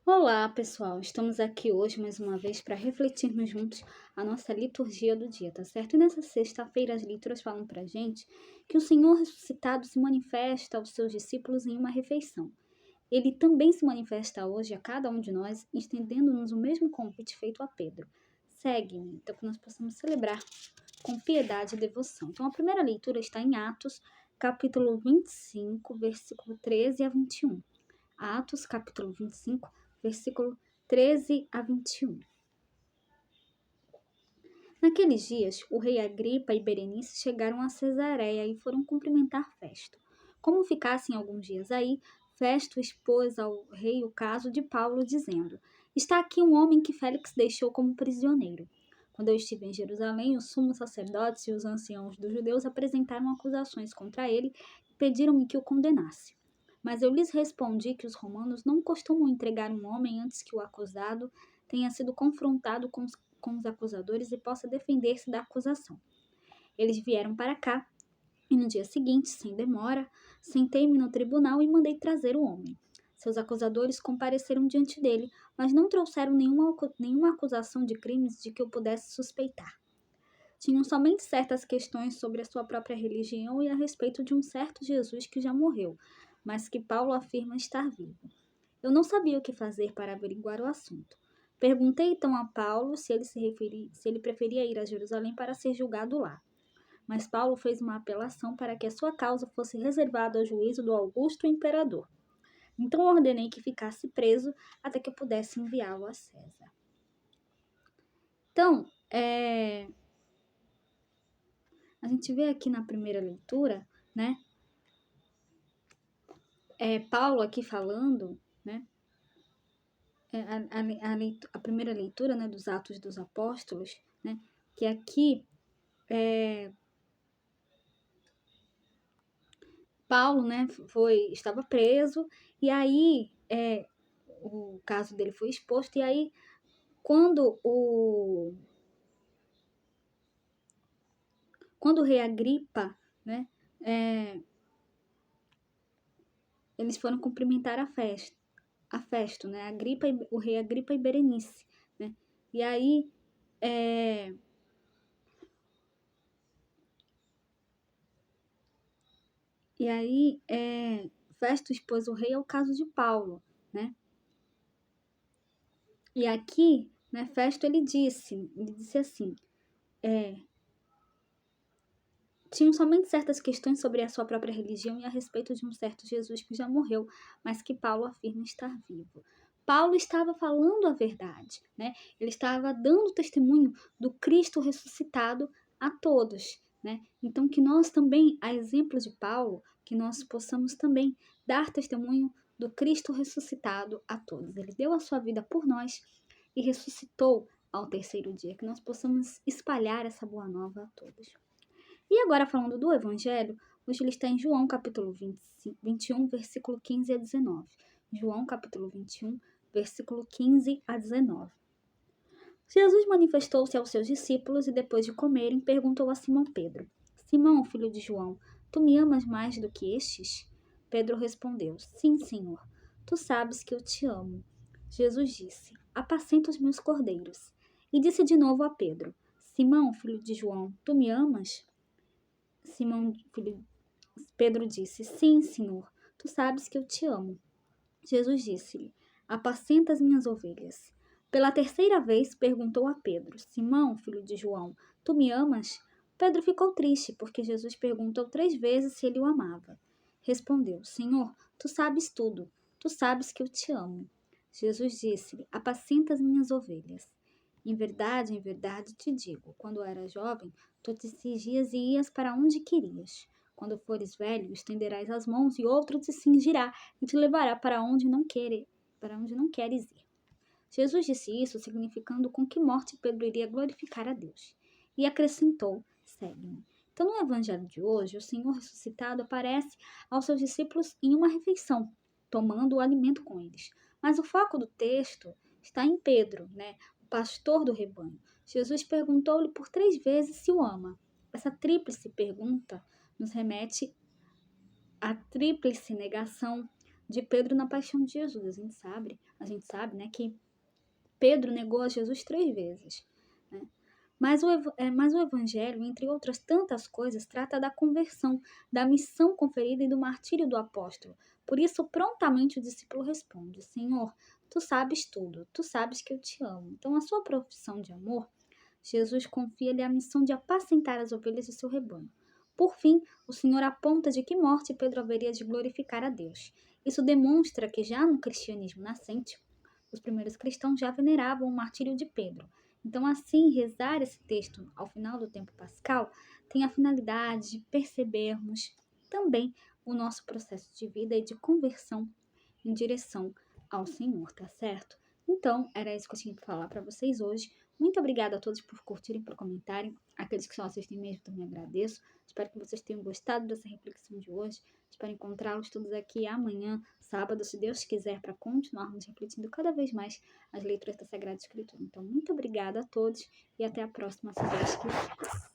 Olá, pessoal! Estamos aqui hoje mais uma vez para refletirmos juntos a nossa liturgia do dia, tá certo? E nessa sexta-feira as leituras falam pra gente que o Senhor ressuscitado se manifesta aos seus discípulos em uma refeição. Ele também se manifesta hoje a cada um de nós, estendendo-nos o mesmo convite feito a Pedro. Segue-me, então que nós possamos celebrar com piedade e devoção. Então a primeira leitura está em Atos, capítulo 25, versículo 13 a 21. Atos, capítulo 25, versículo 13 a 21. Naqueles dias, o rei Agripa e Berenice chegaram a Cesareia e foram cumprimentar Festo. Como ficassem alguns dias aí, Festo expôs ao rei o caso de Paulo, dizendo: Está aqui um homem que Félix deixou como prisioneiro. Quando eu estive em Jerusalém, os sumos sacerdotes e os anciãos dos judeus apresentaram acusações contra ele e pediram-me que o condenasse. Mas eu lhes respondi que os romanos não costumam entregar um homem antes que o acusado tenha sido confrontado com os acusadores e possa defender-se da acusação. Eles vieram para cá e no dia seguinte, sem demora, sentei-me no tribunal e mandei trazer o homem. Seus acusadores compareceram diante dele, mas não trouxeram nenhuma acusação de crimes de que eu pudesse suspeitar. Tinham somente certas questões sobre a sua própria religião e a respeito de um certo Jesus que já morreu, mas que Paulo afirma estar vivo. Eu não sabia o que fazer para averiguar o assunto. Perguntei então a Paulo se ele preferia ir a Jerusalém para ser julgado lá. Mas Paulo fez uma apelação para que a sua causa fosse reservada ao juízo do Augusto Imperador. Então ordenei que ficasse preso até que eu pudesse enviá-lo a César. Então, a gente vê aqui na primeira leitura, né? Paulo aqui falando, né? A primeira leitura, né, dos Atos dos Apóstolos, né? Que aqui Paulo, né, estava preso e aí o caso dele foi exposto e aí quando o rei Agripa, né, eles foram cumprimentar a Festo, né, o rei Agripa e Berenice, né, e aí Festo expôs o rei ao caso de Paulo, né? E aqui, né, Festo ele disse assim, tinham somente certas questões sobre a sua própria religião e a respeito de um certo Jesus que já morreu, mas que Paulo afirma estar vivo. Paulo estava falando a verdade, né? Ele estava dando testemunho do Cristo ressuscitado a todos, né? Então que nós também, a exemplo de Paulo, que nós possamos também dar testemunho do Cristo ressuscitado a todos. Ele deu a sua vida por nós e ressuscitou ao terceiro dia, que nós possamos espalhar essa boa nova a todos. E agora, falando do Evangelho, hoje ele está em João, capítulo 21, versículo 15 a 19. João, capítulo 21, versículo 15 a 19. Jesus manifestou-se aos seus discípulos e, depois de comerem, perguntou a Simão Pedro: Simão, filho de João, tu me amas mais do que estes? Pedro respondeu: Sim, Senhor, tu sabes que eu te amo. Jesus disse: Apacenta os meus cordeiros. E disse de novo a Pedro: Simão, filho de João, tu me amas? Pedro disse: Sim, Senhor, tu sabes que eu te amo. Jesus disse-lhe: Apacenta as minhas ovelhas. Pela terceira vez perguntou a Pedro: Simão, filho de João, tu me amas? Pedro ficou triste, porque Jesus perguntou 3 vezes se ele o amava. Respondeu: Senhor, tu sabes tudo. Tu sabes que eu te amo. Jesus disse-lhe: Apacenta as minhas ovelhas. Em verdade te digo, quando era jovem, tu te cingias e ias para onde querias. Quando fores velho, estenderás as mãos e outro te cingirá e te levará para onde não queres ir. Jesus disse isso, significando com que morte Pedro iria glorificar a Deus. E acrescentou: segue-me. Então, no evangelho de hoje, o Senhor ressuscitado aparece aos seus discípulos em uma refeição, tomando o alimento com eles. Mas o foco do texto está em Pedro, né, o pastor do rebanho. Jesus perguntou-lhe por 3 vezes se o ama. Essa tríplice pergunta nos remete à tríplice negação de Pedro na paixão de Jesus. A gente sabe, né, que Pedro negou a Jesus 3 vezes, né? Mas o Evangelho, entre outras tantas coisas, trata da conversão, da missão conferida e do martírio do apóstolo. Por isso, prontamente o discípulo responde: Senhor, tu sabes tudo, tu sabes que eu te amo. Então, a sua profissão de amor, Jesus confia-lhe a missão de apacentar as ovelhas de seu rebanho. Por fim, o Senhor aponta de que morte Pedro haveria de glorificar a Deus. Isso demonstra que já no cristianismo nascente, os primeiros cristãos já veneravam o martírio de Pedro. Então, assim, rezar esse texto ao final do tempo pascal tem a finalidade de percebermos também o nosso processo de vida e de conversão em direção ao Senhor, tá certo? Então, era isso que eu tinha que falar para vocês hoje. Muito obrigada a todos por curtirem, por comentarem. Aqueles que só assistem mesmo também agradeço. Espero que vocês tenham gostado dessa reflexão de hoje. Espero encontrá-los todos aqui amanhã, sábado, se Deus quiser, para continuarmos refletindo cada vez mais as leituras da Sagrada Escritura. Então, muito obrigada a todos e até a próxima, se Deus quiser.